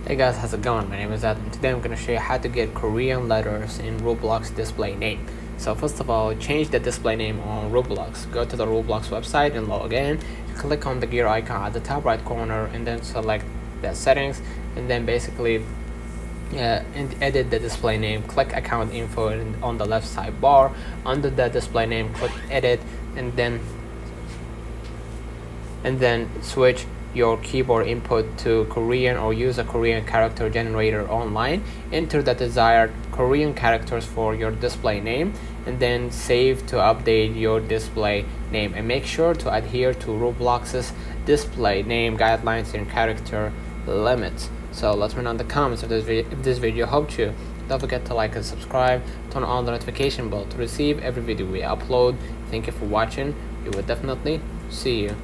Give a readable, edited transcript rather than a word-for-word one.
Hey guys, how's it going? My name is Adam. Today I'm going to show you how to get Korean letters in Roblox display name. So first of all, change the display name on Roblox. Go to the Roblox website and log in. Click on the gear icon at the top right corner and then select the settings, and then basically and edit the display name. Click account info on the left sidebar. Under the display name, click edit, and then switch your keyboard input to Korean or use a Korean character generator online. Enter the desired Korean characters for your display name and then save to update your display name, and make sure to adhere to Roblox's display name guidelines and character limits. So let's read on the comments if this video helped you. Don't forget to like and subscribe, turn on the notification bell to receive every video we upload. Thank you for watching. We will definitely see you